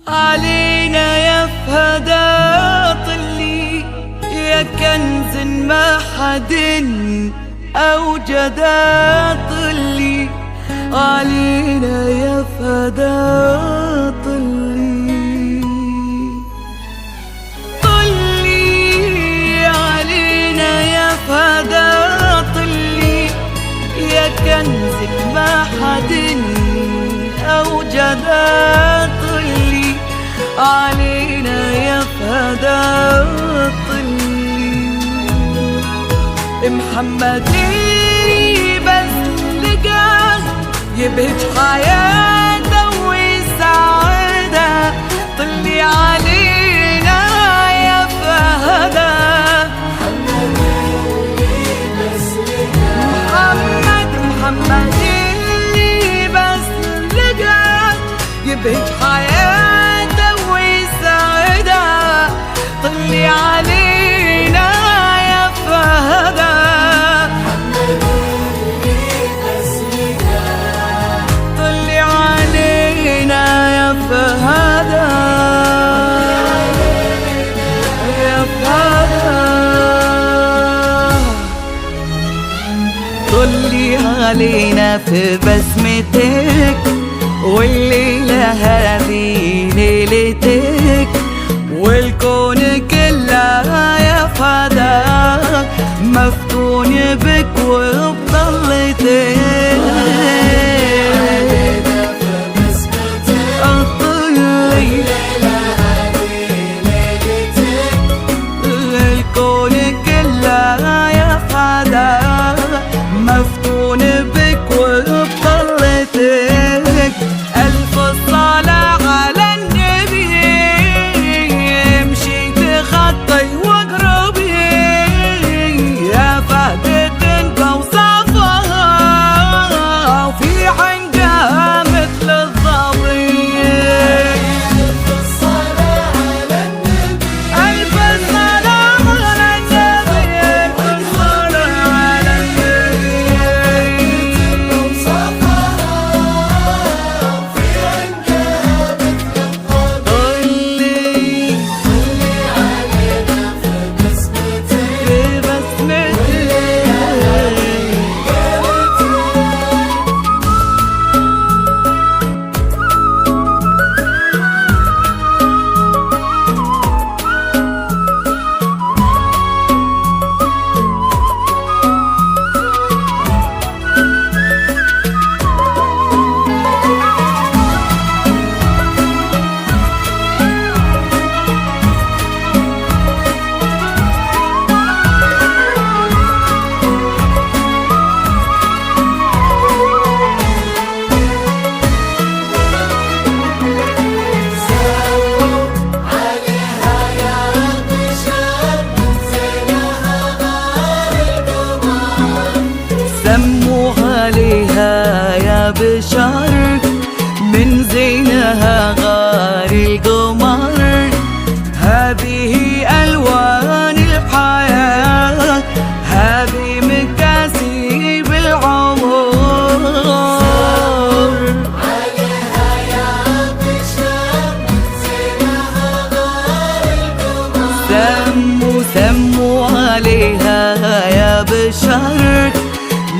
علينا يا فهدا طلي يا كنز ما حد أوجدا طلي علينا يا فهدا طلي طلي علينا يا فهدا طلي يا كنز ما حد أوجدا طلي علينا يا فهدا طلي محمد بس لقاه يبهج حياته ويسعدها طلي علينا يا فهدا محمد بس لقاه يبهج حياته ويسعدها طلي علينا يا فهدا طلي علينا يا فهدا يا فهدا طلي علينا في بسمتك والليلة هذه ليلتك والكون كله يا فهدا مفتون بك وبضلتك الكون كله يا فهدا مفتون بك وبضلتك ألف الصلاة على النبي مشيت خطي واقربي يا فهدة بوصفها وفي عندها مثل الظبي ألف الصلاة على النبي ألف الصلاة على النبي ألف الصلاة على النبي بوصفها وفي عندها مثل الظبي طلي علينا في بسمتك سموا عليها يا بشر من زينها غار القمر هذه ألوان الحياة هذه مكاسب العمر عليها يا بشر من زينها غار القمر سموا عليها يا بشر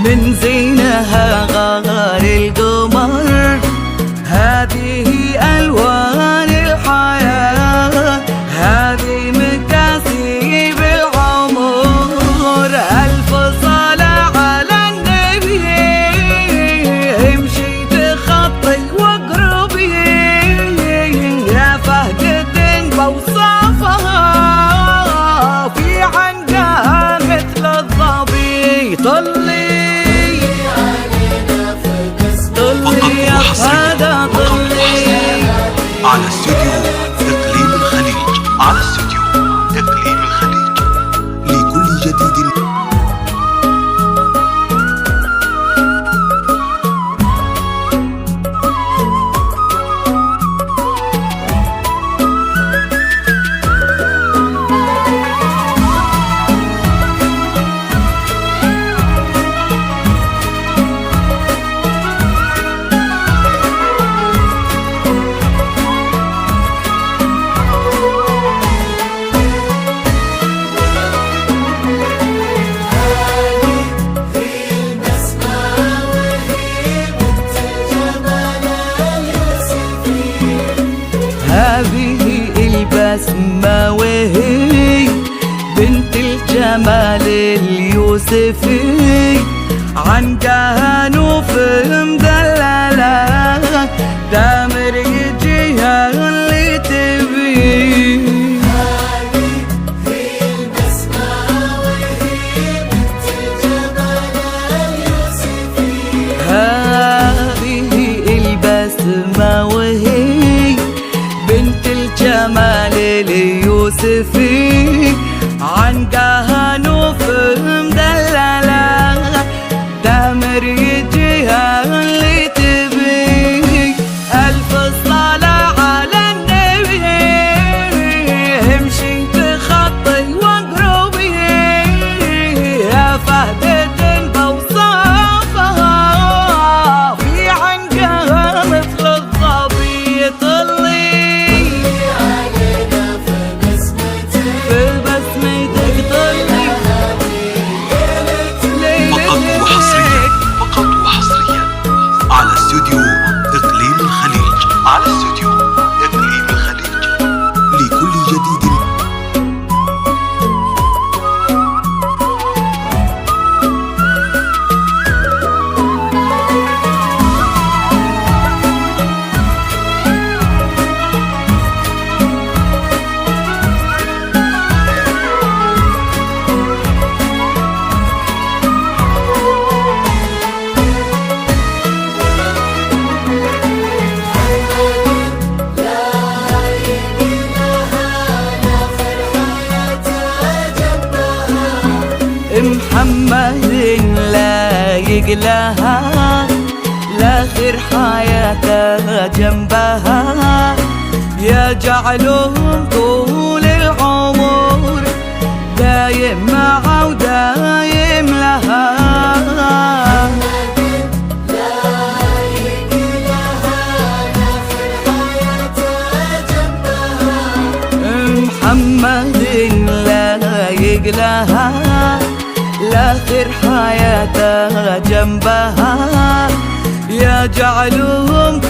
من زينها غار القمر هذه ألوان هذا ظلي على استوديو إقليم الخليج، على استوديو إقليم الخليج لكل جديد. هذه البسمة وهي بنت الجمال اليوسفي، عن كهنوف مدللة دامر يجيها اللي تبي. هذه البسمة وهي بنت الجمال اليوسفي، هذه البسمة وهي بنت الجمال اليوسفي، عن كهنوف مدللة دامر يجيها اللي تبي. ألف صلاة على النبي، امشي تخطي واقربي يا فهدة بوصافها، في عنقها مثل الظبي يطلي. فقط وحصريا على استوديو إقليم الخليج، على استوديو إقليم الخليج لكل جديد. محمد لايق لها لاخر حياتها جنبها، يا جعلهم طول العمر دايم معه ودايم لها. محمد لايق لها لاخر حياتها جنبها، يا جعلهم